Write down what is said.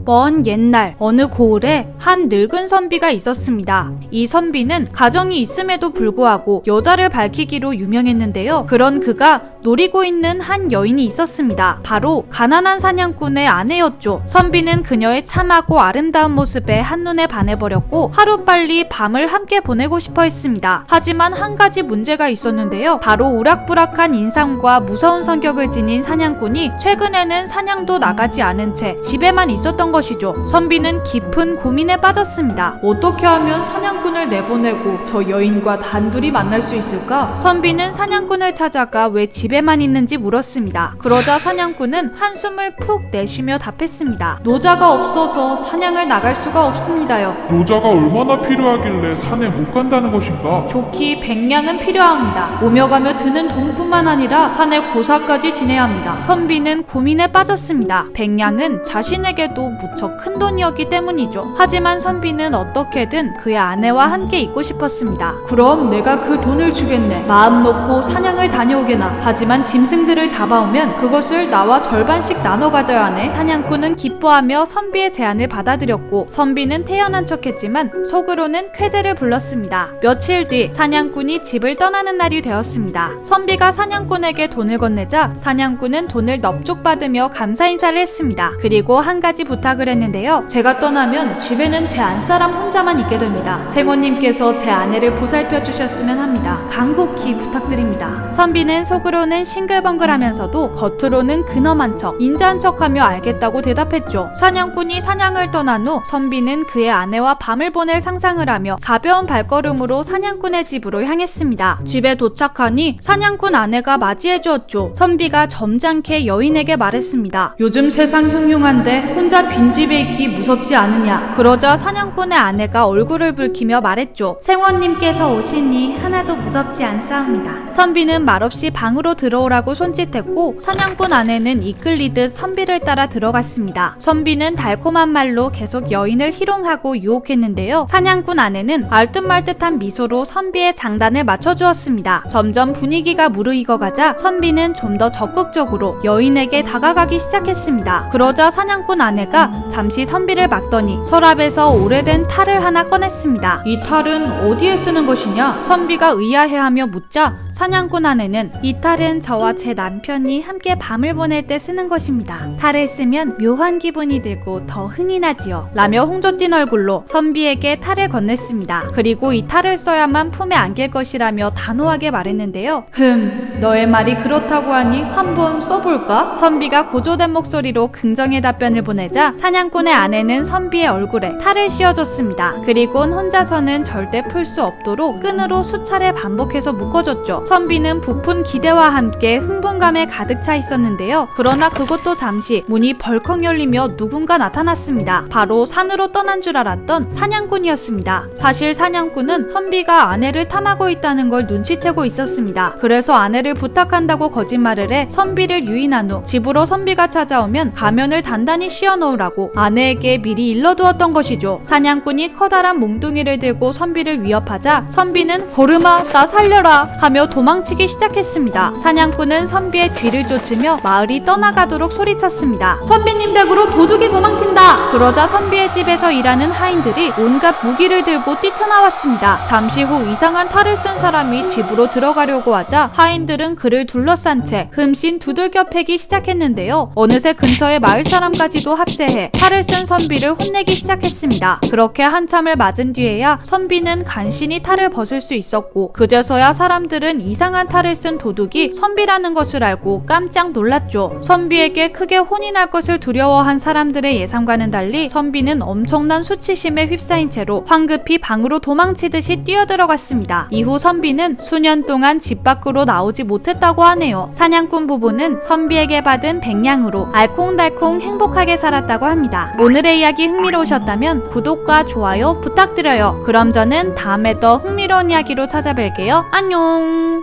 먼 옛날 어느 고을에 한 늙은 선비가 있었습니다. 이 선비는 가정이 있음에도 불구하고 여자를 밝히기로 유명했는데요. 그런 그가 노리고 있는 한 여인이 있었습니다. 바로 가난한 사냥꾼의 아내였죠. 선비는 그녀의 참하고 아름다운 모습에 한눈에 반해버렸고 하루빨리 밤을 함께 보내고 싶어 했습니다. 하지만 한 가지 문제가 있었는데요. 바로 우락부락한 인상과 무서운 성격을 지닌 사냥꾼이 최근에는 사냥도 나가지 않은 채 집에만 있었던 것이죠. 선비는 깊은 고민에 빠졌습니다. 어떻게 하면 사냥꾼을 내보내고 저 여인과 단둘이 만날 수 있을까? 선비는 사냥꾼을 찾아가 왜 집에만 있는지 물었습니다. 그러자 사냥꾼은 한숨을 푹 내쉬며 답했습니다. 노자가 없어서 사냥을 나갈 수가 없습니다요. 노자가 얼마나 필요하길래 산에 못 간다는 것인가? 좋기 100냥은 필요합니다. 오며 가며 드는 돈뿐만 아니라 산에 고사까지 지내야 합니다. 선비는 고민에 빠졌습니다. 100냥은 자신에게도 무척 큰 돈이었기 때문이죠. 하지만 선비는 어떻게든 그의 아내와 함께 있고 싶었습니다. 그럼 내가 그 돈을 주겠네. 마음 놓고 사냥을 다녀오게나. 하지만 짐승들을 잡아오면 그것을 나와 절반씩 나눠 가져야 하네. 사냥꾼은 기뻐하며 선비의 제안을 받아들였고 선비는 태연한 척했지만 속으로는 쾌재를 불렀습니다. 며칠 뒤 사냥꾼이 집을 떠나는 날이 되었습니다. 선비가 사냥꾼에게 돈을 건네자 사냥꾼은 돈을 넙죽받으며 감사 인사를 했습니다. 그리고 한 가지 부탁을 했는데요. 제가 떠나면 집에는 제 안사람 혼자만 있게 됩니다. 생원님께서 제 아내를 보살펴 주셨으면 합니다. 간곡히 부탁드립니다. 선비는 속으로는 싱글벙글하면서도 겉으로는 근엄한 척, 인자한 척하며 알겠다고 대답했죠. 사냥꾼이 사냥을 떠난 후 선비는 그의 아내와 밤을 보낼 상상을 하며 가벼운 발걸음으로 사냥꾼의 집으로 향했습니다. 집에 도착하니 사냥꾼 아내가 맞이해 주었죠. 선비가 점잖게 여인에게 말했습니다. 요즘 세상 흉흉한데 혼자 빈집에 있기 무섭지 않으냐. 그러자 사냥꾼의 아내가 얼굴을 붉히며 말했죠. 생원님께서 오시니 하나도 무섭지 않사옵니다. 선비는 말없이 방으로 들어오라고 손짓했고 사냥꾼 아내는 이끌리듯 선비를 따라 들어갔습니다. 선비는 달콤한 말로 계속 여인을 희롱하고 유혹했는데요. 사냥꾼 아내는 알듯말듯한 미소로 선비의 장단을 맞춰주었습니다. 점점 분위기가 무르익어가자 선비는 좀 더 적극적으로 여인에게 다가가기 시작했습니다. 그러자 사냥꾼 아내가 잠시 선비를 막더니 서랍에서 오래된 탈을 하나 꺼냈습니다. 이 탈은 어디에 쓰는 것이냐? 선비가 의아해하며 묻자 사냥꾼 아내는 이 탈은 저와 제 남편이 함께 밤을 보낼 때 쓰는 것입니다. 탈을 쓰면 묘한 기분이 들고 더 흥이 나지요. 라며 홍조 띈 얼굴로 선비에게 탈을 건넸습니다. 그리고 이 탈을 써야만 품에 안길 것이라며 단호하게 말했는데요. 너의 말이 그렇다고 하니 한번 써볼까? 선비가 고조된 목소리로 긍정의 답변을 보내자 사냥꾼의 아내는 선비의 얼굴에 탈을 씌워줬습니다. 그리곤 혼자서는 절대 풀 수 없도록 끈으로 수차례 반복해서 묶어줬죠. 선비는 부푼 기대와 함께 흥분감에 가득 차 있었는데요. 그러나 그것도 잠시 문이 벌컥 열리며 누군가 나타났습니다. 바로 산으로 떠난 줄 알았던 사냥꾼이었습니다. 사실 사냥꾼은 선비가 아내를 탐하고 있다는 걸 눈치채고 있었습니다. 그래서 아내를 부탁한다고 거짓말을 해 선비를 유인한 후 집으로 선비가 찾아오면 가면을 단단히 씌워놓으라고 아내에게 미리 일러두었던 것이죠. 사냥꾼이 커다란 몽둥이를 들고 선비를 위협하자 선비는 고르마 나 살려라 하며 도망치기 시작했습니다. 사냥꾼은 선비의 뒤를 쫓으며 마을이 떠나가도록 소리쳤습니다. 선비님 댁으로 도둑이 도망친다! 그러자 선비의 집에서 일하는 하인들이 온갖 무기를 들고 뛰쳐나왔습니다. 잠시 후 이상한 탈을 쓴 사람이 집으로 들어가려고 하자 하인들은 그를 둘러싼 채 흠씬 두들겨 패기 시작했는데요. 어느새 근처의 마을 사람까지도 합세해 탈을 쓴 선비를 혼내기 시작했습니다. 그렇게 한참을 맞은 뒤에야 선비는 간신히 탈을 벗을 수 있었고 그제서야 사람들은 이상한 탈을 쓴 도둑이 선비라는 것을 알고 깜짝 놀랐죠. 선비에게 크게 혼이 날 것을 두려워한 사람들의 예상과는 달리 선비는 엄청난 수치심에 휩싸인 채로 황급히 방으로 도망치듯이 뛰어들어갔습니다. 이후 선비는 수년 동안 집 밖으로 나오지 못했다고 하네요. 사냥꾼 부부는 선비에게 받은 100냥으로 알콩달콩 행복하게 살았다고 합니다. 오늘의 이야기 흥미로우셨다면 구독과 좋아요 부탁드려요. 그럼 저는 다음에 더 흥미로운 이야기로 찾아뵐게요. 안녕.